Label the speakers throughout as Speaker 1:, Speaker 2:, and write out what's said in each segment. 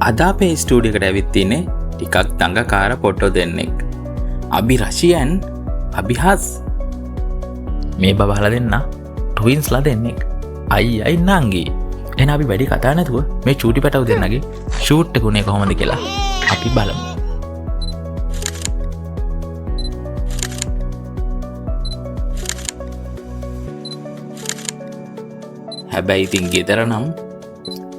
Speaker 1: අද අපේ ස්ටුඩියෝ එකට ඇවිත් තින්නේ ටිකක් දඟකාර ෆොටෝ දෙන්නෙක්. අභි රෂියන් අභිහස් මේ බබහලා දෙන්න ට්වින්ස්ලා දෙන්නෙක්. අයියයි නංගි. එහෙනම් අපි වැඩි කතා නැතුව මේ චූටි පැටව දෙන්නගේ ෂූට් එක උනේ කොහොමද කියලා අපි බලමු. හැබැයි ඉතින් ගෙදර නම්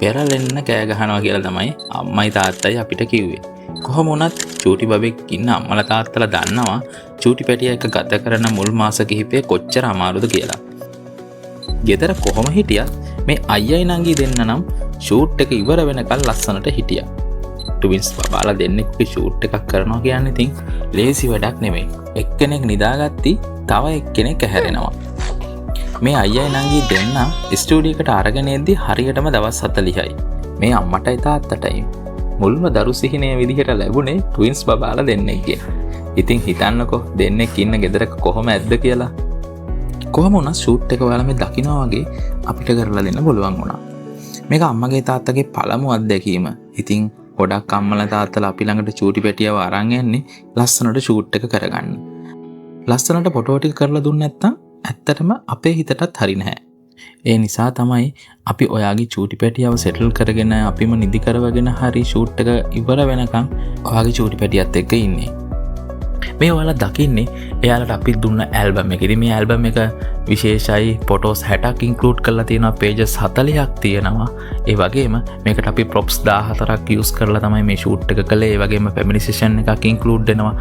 Speaker 1: පෙරලෙන්න කෑ ගහනවා කියලා තමයි අම්මයි තාත්තයි අපිට කිව්වේ. කොහොම වුණත් චූටි බබෙක් ඉන්න අම්මලා තාත්තලා දන්නවා චූටි පැටියා එක ගත කරන මුල් මාස කිහිපේ කොච්චර අමාරුද කියලා. ගෙදර කොහොම හිටියත් මේ අයියයි නංගි දෙන්න නම් ෂූට් එක ඉවර වෙනකල් ලස්සනට හිටියා. ට්වින්ස් බබාලා දෙන්නෙක්ගේ ෂූට් එකක් කරනවා කියන්නේ ඉතින් ලේසි වැඩක් නෙමෙයි. එක්කෙනෙක් නිදාගත්ති තව එක්කෙනෙක් ඇහැරෙනවා. මේ අයියයි නංගි දෙන්න ස්ටුඩියෝ එකට අරගෙන එද්දි හරියටම දවස් 40යි. මේ අම්මටයි තාත්තටයි මුල්ම දරු සිහිනය විදිහට ලැබුණේ ට්වින්ස් බබාලා දෙන්නෙක්ගේ. ඉතින් හිතන්නකෝ දෙන්නෙක් ඉන්න ගෙදරක කොහොම ඇද්ද කියලා. කොහොම වුණත් ෂූට් එක ඔයාලා මේ දකිනවා වගේ අපිට කරලා දෙන්න පුළුවන් වුණා. මේක අම්මගේ තාත්තගේ පළමු අත්දැකීම. ඉතින් ගොඩක් අම්මලා තාත්තලා අපි ළඟට චූටි පැටියව අරන් යන්නේ ලස්සනට ෂූට් එක කරගන්න. ලස්සනට ෆොටෝ ටික කරලා දුන්නේ නැත්නම් ඇත්තටම අපේ හිතටත් හරි නැහැ. ඒ නිසා තමයි අපි ඔයාගේ චූටි පැටියව සෙටල් කරගෙන අපිම නිදි කරවගෙන හරි ෂූට් එක ඉවර වෙනකම් ඔයාගේ චූටි පැටියත් එක්ක ඉන්නේ. මේ ඔයාලා දකින්නේ එයාලට අපි දුන්න ඇල්බම් එක. ඉතින් මේ ඇල්බම් එක විශේෂයි ෆොටෝස් 60ක් ඉන්ක්ලූඩ් කරලා තියෙනවා. පේජස් 40ක් තියෙනවා. ඒ වගේම මේකට අපි ප්‍රොප්ස් 14ක් යූස් කරලා තමයි මේ ෂූට් එක කළේ. ඒ වගේම ෆැමිලි සෙෂන් එකක් ඉන්ක්ලූඩ් වෙනවා.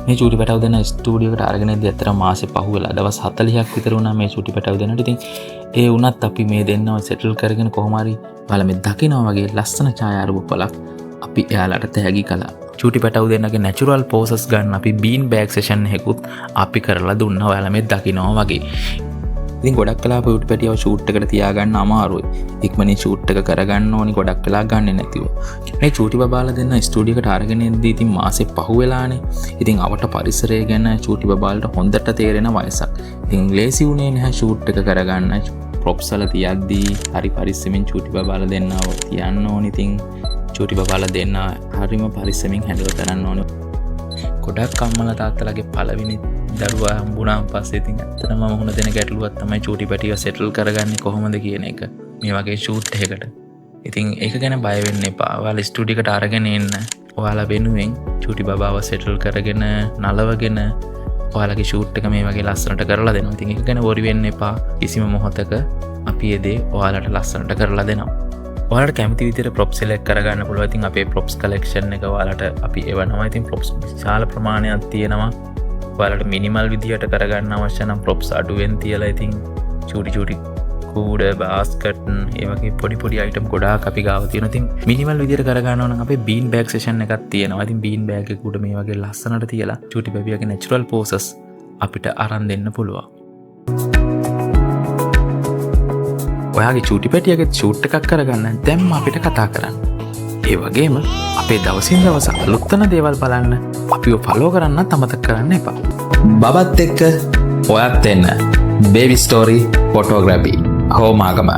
Speaker 1: මේ චූටි පැටව දෙන ස්ටුඩියෝ එකට අරගෙන ඉඳි අතර මාසෙ පහුවෙලා දවස් 40ක් විතර වුණා මේ චූටි පැටව දෙන්නට. ඉතින් ඒ වුණත් අපි මේ දෙන්නව සෙටල් කරගෙන කොහොම හරි ඔයාලා මේ දකිනවා වගේ ලස්සන ඡායාරූප පළක් අපි එයාලට තෑගි කළා. චූටි පැටව දෙන්නගේ නැචරල් පෝසස් ගන්න අපි බීන් බෑග් සෙෂන් එකකුත් අපි කරලා දුන්නා ඔයාලා මේ දකිනවා වගේ. ඉතින් ගොඩක් වෙලා චූටි පැටියව ෂූට් එකට තියාගන්න අමාරුයි. ඉක්මනින් ෂූට් එක කරගන්න ඕනි ගොඩක් වෙලා ගන්නෙ නැතිව. මේ චූටි බබාලා දෙන්න ස්ටුඩියෝ එකට අරගෙන එද්දී ඉතින් මාසෙ පහුවෙලානේ. ඉතින් අවට පරිසරය ගැන චූටි බබාලට හොඳට තේරෙන වයසක්. ඉතින් ලේසි උනේ නැහැ ෂූට් එක කරගන්න. ප්‍රොප්ස් වල තියද්දී හරි පරිස්සමින් චූටි බබාලා දෙන්නව තියන්න ඕනි. ඉතින් චූටි බබාලා දෙන්න හරිම පරිස්සමින් හැඳලා කරන්න ඕනේ. ගොඩක් අම්මලා තාත්තලාගේ පළවෙනි දරුවා හම්බුනාන් පස්සේ ඉතින් ඇත්තටම මුහුණ දෙන ගැටලුවක් තමයි චූටි පැටිව සෙටල් කරගන්නේ කොහොමද කියන එක. මේ වගේ ෂූට් එකකට. ඉතින් ඒක ගැන බය වෙන්න එපා. ඔයාලා ස්ටුඩියෝ එකට අරගෙන එන්න. ඔයාලා වෙනුවෙන් චූටි බබාව සෙටල් කරගෙන නලවගෙන ඔයාලගේ ෂූට් එක මේ වගේ ලස්සනට කරලා දෙනවා. ඉතින් ඒක ගැන worry වෙන්න එපා. කිසිම මොහොතක අපි ඒ දේ ඔයාලට ලස්සනට කරලා දෙනවා. ඔයාලට කැමති විදිහට ප්‍රොප්ස් සිලෙක්ට් කරගන්න පුළුවන්. ඉතින් අපේ ප්‍රොප්ස් කලෙක්ෂන් එක ඔයාලට අපි එවනවා. ඉතින් ප්‍රොප්ස් විශාල ප්‍රමාණයක් තියෙනවා. ඔයාලට මිනිමල් විදිහට කරගන්න අවශ්‍ය නම් ප්‍රොප්ස් අඩුවෙන් තියලා ඉතින් චූටි කූඩ බාස්කට් ඒ වගේ පොඩි අයිටම් ගොඩාක් අපි ගාව තියෙනවා. ඉතින් මිනිමල් විදිහට කරගන්න ඕන නම් අපේ බීන් බෑග් සෙෂන් එකක් තියෙනවා. ඉතින් බීන් බෑග් එක උඩ මේ වගේ ලස්සනට තියලා චූටි බබියාගේ නැචරල් පෝසස් අපිට අරන් දෙන්න පුළුවන්. ඔයාගේ චූටි පැටියගේ ෂූට් එකක් කරගන්න දැම්ම අපිට කතා කරන්න. ඒ වගේම අපේ දවසින් දවස අලුත්වන දේවල් බලන්න අපිව ෆලෝ කරන්නත් අමතක කරන්න එපා. බබත් එක්ක ඔයත් එන්න. Baby story ෆොටෝග්‍රැෆි Homagama